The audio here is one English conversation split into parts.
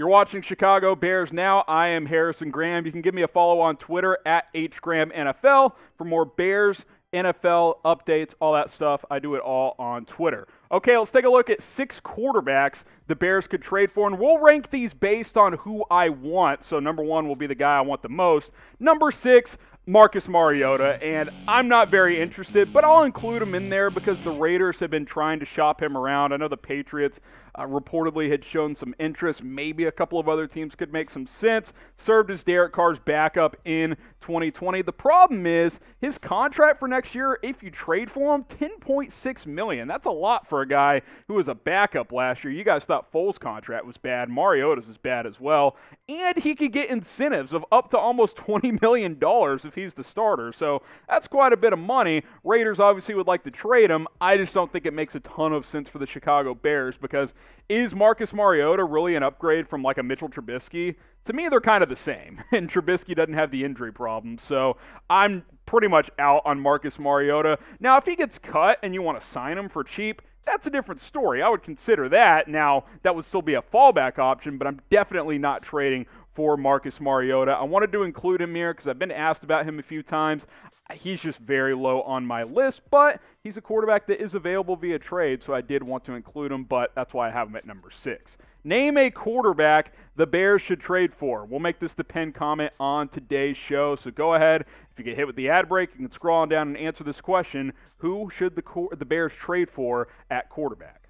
You're watching Chicago Bears Now. I am Harrison Graham. You can give me a follow on Twitter at HGrahamNFL for more Bears, NFL updates, all that stuff. I do it all on Twitter. Okay, let's take a look at 6 quarterbacks the Bears could trade for, and we'll rank these based on who I want. So number 1 will be the guy I want the most. Number 6, Marcus Mariota, and I'm not very interested, but I'll include him in there because the Raiders have been trying to shop him around. I know the Patriots reportedly had shown some interest. Maybe a couple of other teams could make some sense. Served as Derek Carr's backup in 2020. The problem is his contract for next year, if you trade for him, $10.6 million. That's a lot for a guy who was a backup last year. You guys thought Foles' contract was bad. Mariota's is bad as well. And he could get incentives of up to almost $20 million if he's the starter. So that's quite a bit of money. Raiders obviously would like to trade him. I just don't think it makes a ton of sense for the Chicago Bears because is Marcus Mariota really an upgrade from like a Mitchell Trubisky? To me, they're kind of the same, and Trubisky doesn't have the injury problem, so I'm pretty much out on Marcus Mariota. Now, if he gets cut and you want to sign him for cheap, that's a different story. I would consider that. Now, that would still be a fallback option, but I'm definitely not trading for Marcus Mariota. I wanted to include him here because I've been asked about him a few times. He's just very low on my list, but he's a quarterback that is available via trade, so I did want to include him, but that's why I have him at number 6. Name a quarterback the Bears should trade for. We'll make this the pinned comment on today's show, so go ahead. If you get hit with the ad break, you can scroll on down and answer this question. Who should the Bears trade for at quarterback?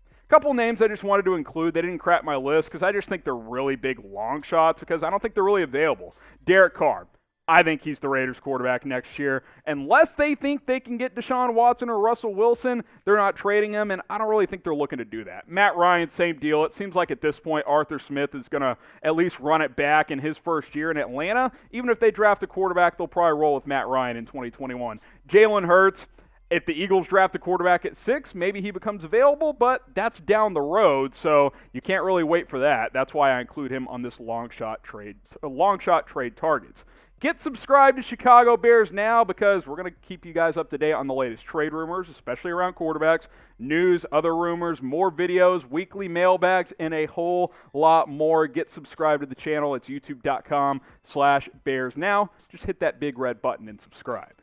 A couple names I just wanted to include. They didn't crack my list because I just think they're really big long shots because I don't think they're really available. Derek Carr. I think he's the Raiders quarterback next year. Unless they think they can get Deshaun Watson or Russell Wilson, they're not trading him, and I don't really think they're looking to do that. Matt Ryan, same deal. It seems like at this point Arthur Smith is going to at least run it back in his first year in Atlanta. Even if they draft a quarterback, they'll probably roll with Matt Ryan in 2021. Jalen Hurts, if the Eagles draft a quarterback at 6, maybe he becomes available, but that's down the road, so you can't really wait for that. That's why I include him on this long shot trade targets. Get subscribed to Chicago Bears Now because we're going to keep you guys up to date on the latest trade rumors, especially around quarterbacks, news, other rumors, more videos, weekly mailbags, and a whole lot more. Get subscribed to the channel. It's youtube.com/BearsNow. Just hit that big red button and subscribe.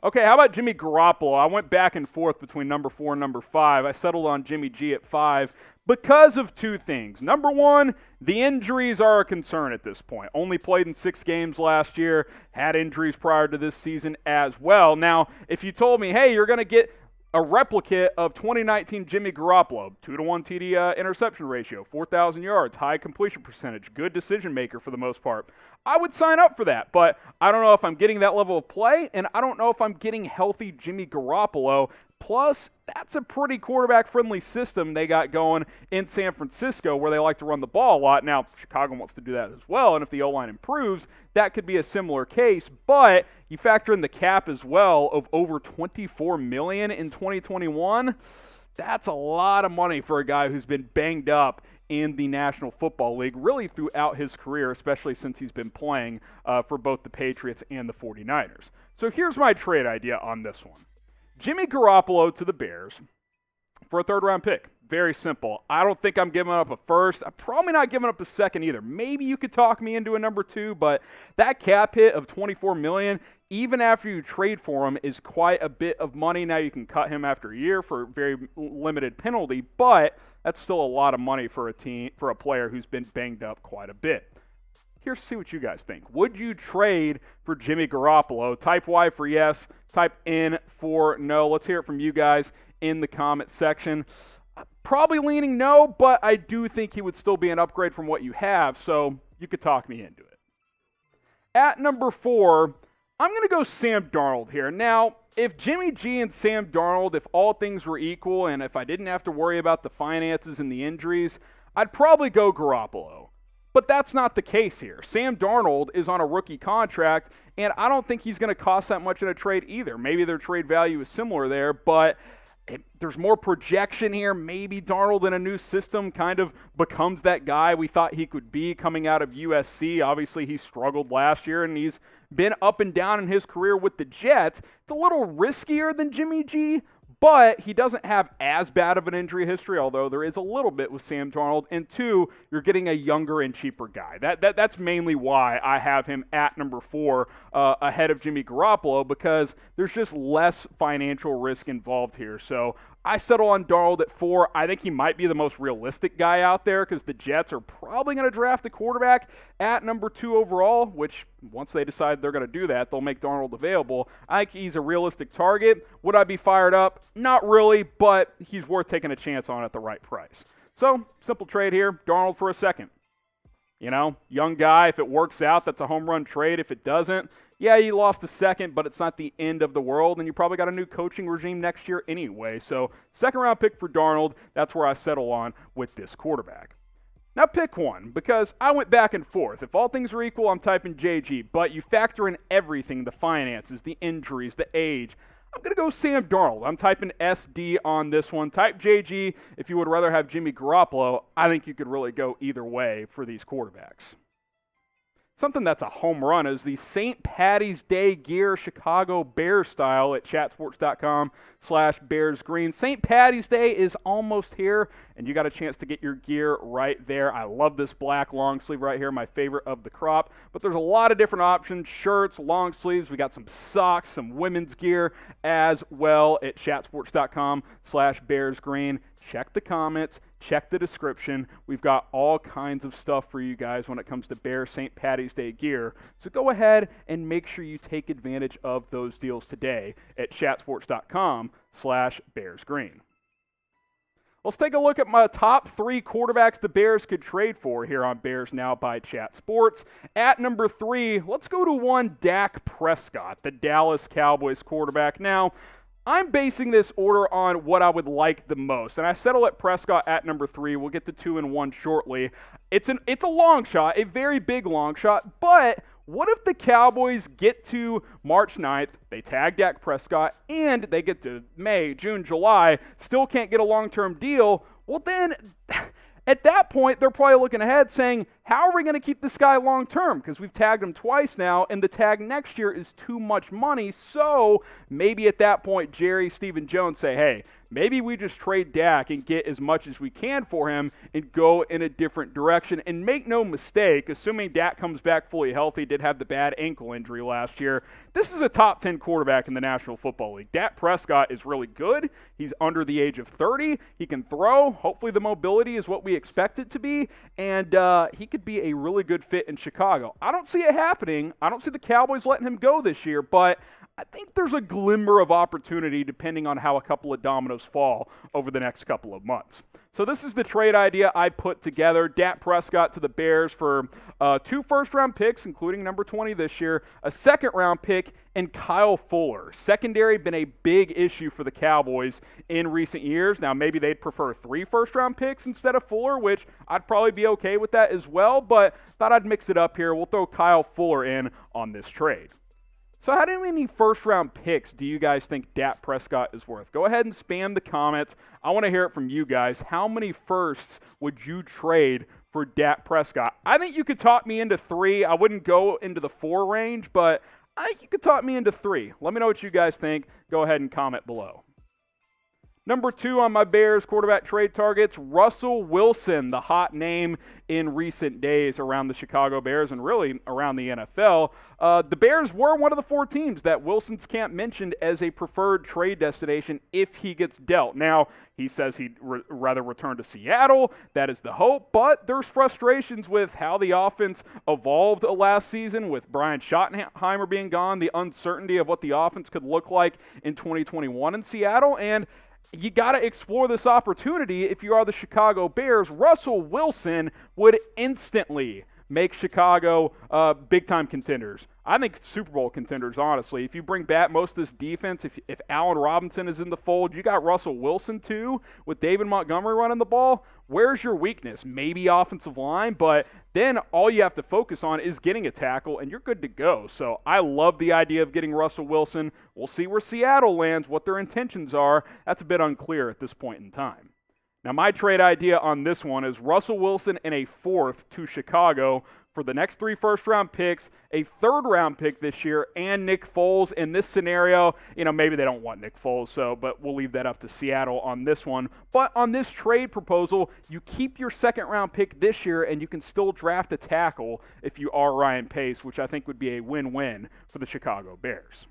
Okay, how about Jimmy Garoppolo? I went back and forth between number 4 and number 5. I settled on Jimmy G at 5 because of 2 things. Number 1, the injuries are a concern at this point. Only played in 6 games last year, had injuries prior to this season as well. Now, if you told me, hey, you're going to get a replicate of 2019 Jimmy Garoppolo, 2-to-1 TD interception ratio, 4,000 yards, high completion percentage, good decision maker for the most part, I would sign up for that. But I don't know if I'm getting that level of play, and I don't know if I'm getting healthy Jimmy Garoppolo. Plus, that's a pretty quarterback-friendly system they got going in San Francisco where they like to run the ball a lot. Now, Chicago wants to do that as well, and if the O-line improves, that could be a similar case. But you factor in the cap as well of over $24 million in 2021. That's a lot of money for a guy who's been banged up in the National Football League really throughout his career, especially since he's been playing for both the Patriots and the 49ers. So here's my trade idea on this one. Jimmy Garoppolo to the Bears for a 3rd-round pick. Very simple. I don't think I'm giving up a first. I'm probably not giving up a second either. Maybe you could talk me into a number 2, but that cap hit of $24 million, even after you trade for him, is quite a bit of money. Now you can cut him after a year for a very limited penalty, but that's still a lot of money for a team, for a player who's been banged up quite a bit. Here's to see what you guys think. Would you trade for Jimmy Garoppolo? Type Y for yes. Type N for no. Let's hear it from you guys in the comment section. Probably leaning no, but I do think he would still be an upgrade from what you have, so you could talk me into it. At number 4, I'm going to go Sam Darnold here. Now, if Jimmy G and Sam Darnold, if all things were equal and if I didn't have to worry about the finances and the injuries, I'd probably go Garoppolo. But that's not the case here. Sam Darnold is on a rookie contract, and I don't think he's going to cost that much in a trade either. Maybe their trade value is similar there, but there's more projection here. Maybe Darnold in a new system kind of becomes that guy we thought he could be coming out of USC. Obviously, he struggled last year, and he's been up and down in his career with the Jets. It's a little riskier than Jimmy G, but he doesn't have as bad of an injury history, although there is a little bit with Sam Darnold. And 2, you're getting a younger and cheaper guy. That's mainly why I have him at number 4 ahead of Jimmy Garoppolo, because there's just less financial risk involved here. So I settle on Darnold at 4. I think he might be the most realistic guy out there because the Jets are probably going to draft a quarterback at number 2 overall, which once they decide they're going to do that, they'll make Darnold available. I think he's a realistic target. Would I be fired up? Not really, but he's worth taking a chance on at the right price. So, simple trade here, Darnold for a second. You know, young guy, if it works out, that's a home run trade. If it doesn't, yeah, you lost a second, but it's not the end of the world, and you probably got a new coaching regime next year anyway. So, second-round pick for Darnold, that's where I settle on with this quarterback. Now pick one, because I went back and forth. If all things are equal, I'm typing JG, but you factor in everything, the finances, the injuries, the age. I'm going to go Sam Darnold. I'm typing SD on this one. Type JG if you would rather have Jimmy Garoppolo. I think you could really go either way for these quarterbacks. Something that's a home run is the St. Patty's Day gear Chicago Bears style at chatsports.com/BearsGreen. St. Patty's Day is almost here, and you got a chance to get your gear right there. I love this black long sleeve right here, my favorite of the crop. But there's a lot of different options, shirts, long sleeves. We got some socks, some women's gear as well at chatsports.com/BearsGreen. Check the comments, check the description. We've got all kinds of stuff for you guys when it comes to Bears St. Patty's Day gear. So go ahead and make sure you take advantage of those deals today at chatsports.com/BearsGreen. Let's take a look at my top 3 quarterbacks the Bears could trade for here on Bears Now by Chat Sports. At number 3, let's go to one Dak Prescott, the Dallas Cowboys quarterback. Now, I'm basing this order on what I would like the most, and I settle at Prescott at number 3. We'll get to 2 and 1 shortly. It's a long shot, a very big long shot, but what if the Cowboys get to March 9th, they tag Dak Prescott, and they get to May, June, July, still can't get a long-term deal? Well, then at that point, they're probably looking ahead saying, how are we going to keep this guy long-term? Because we've tagged him twice now, and the tag next year is too much money. So maybe at that point, Jerry, Stephen Jones say, hey, maybe we just trade Dak and get as much as we can for him and go in a different direction. And make no mistake, assuming Dak comes back fully healthy, did have the bad ankle injury last year, this is a top 10 quarterback in the National Football League. Dak Prescott is really good. He's under the age of 30. He can throw. Hopefully the mobility is what we expect it to be. And he could be a really good fit in Chicago. I don't see it happening. I don't see the Cowboys letting him go this year, but I think there's a glimmer of opportunity depending on how a couple of dominoes fall over the next couple of months. So this is the trade idea I put together. Dak Prescott to the Bears for 2 first-round picks, including number 20 this year, a second-round pick, and Kyle Fuller. Secondary been a big issue for the Cowboys in recent years. Now, maybe they'd prefer 3 first-round picks instead of Fuller, which I'd probably be okay with that as well, but thought I'd mix it up here. We'll throw Kyle Fuller in on this trade. So how many first-round picks do you guys think Dak Prescott is worth? Go ahead and spam the comments. I want to hear it from you guys. How many firsts would you trade for Dak Prescott? I think you could talk me into 3. I wouldn't go into the 4 range, but I think you could talk me into 3. Let me know what you guys think. Go ahead and comment below. Number 2 on my Bears quarterback trade targets, Russell Wilson, the hot name in recent days around the Chicago Bears and really around the NFL. The Bears were one of the 4 teams that Wilson's camp mentioned as a preferred trade destination if he gets dealt. Now, he says he'd rather return to Seattle. That is the hope, but there's frustrations with how the offense evolved last season with Brian Schottenheimer being gone, the uncertainty of what the offense could look like in 2021 in Seattle, and you got to explore this opportunity if you are the Chicago Bears. Russell Wilson would instantly make Chicago big-time contenders. I think Super Bowl contenders, honestly. If you bring back most of this defense, if Allen Robinson is in the fold, you got Russell Wilson too, with David Montgomery running the ball. Where's your weakness? Maybe offensive line, but then all you have to focus on is getting a tackle, and you're good to go. So I love the idea of getting Russell Wilson. We'll see where Seattle lands, what their intentions are. That's a bit unclear at this point in time. Now, my trade idea on this one is Russell Wilson and a 4th to Chicago for the next 3 first-round picks, a 3rd-round pick this year, and Nick Foles. In this scenario, maybe they don't want Nick Foles, but we'll leave that up to Seattle on this one. But on this trade proposal, you keep your 2nd-round pick this year, and you can still draft a tackle if you are Ryan Pace, which I think would be a win-win for the Chicago Bears.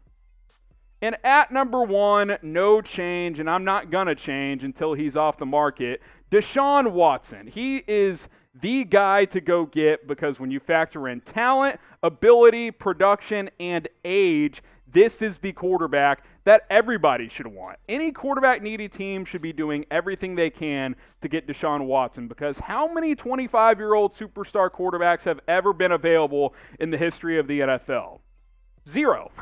And at number 1, no change, and I'm not going to change until he's off the market, Deshaun Watson. He is the guy to go get because when you factor in talent, ability, production, and age, this is the quarterback that everybody should want. Any quarterback-needy team should be doing everything they can to get Deshaun Watson because how many 25-year-old superstar quarterbacks have ever been available in the history of the NFL? 0.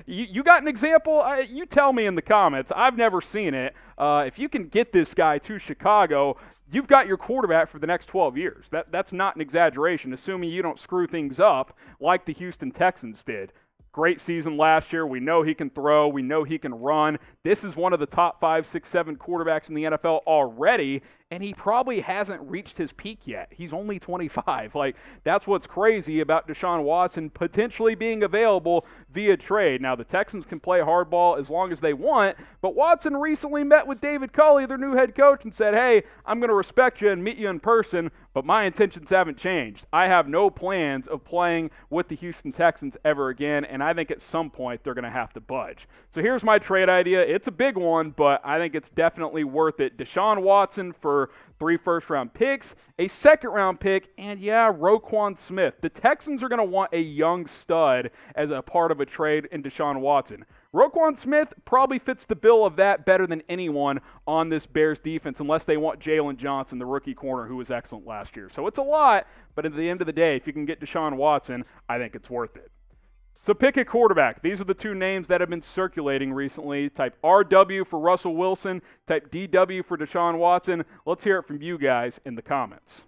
You got an example? You tell me in the comments. I've never seen it. If you can get this guy to Chicago, you've got your quarterback for the next 12 years. That's not an exaggeration, assuming you don't screw things up like the Houston Texans did. Great season last year. We know he can throw. We know he can run. This is one of the top 5, 6, 7 quarterbacks in the NFL already, and he probably hasn't reached his peak yet. He's only 25. That's what's crazy about Deshaun Watson potentially being available via trade. Now, the Texans can play hardball as long as they want, but Watson recently met with David Culley, their new head coach, and said, hey, I'm going to respect you and meet you in person, but my intentions haven't changed. I have no plans of playing with the Houston Texans ever again, and I think at some point they're going to have to budge. So here's my trade idea. It's a big one, but I think it's definitely worth it. Deshaun Watson for 3 first-round picks, a 2nd-round pick, and Roquan Smith. The Texans are going to want a young stud as a part of a trade in Deshaun Watson. Roquan Smith probably fits the bill of that better than anyone on this Bears defense, unless they want Jalen Johnson, the rookie corner, who was excellent last year. So it's a lot, but at the end of the day, if you can get Deshaun Watson, I think it's worth it. So pick a quarterback. These are the 2 names that have been circulating recently. Type RW for Russell Wilson. Type DW for Deshaun Watson. Let's hear it from you guys in the comments.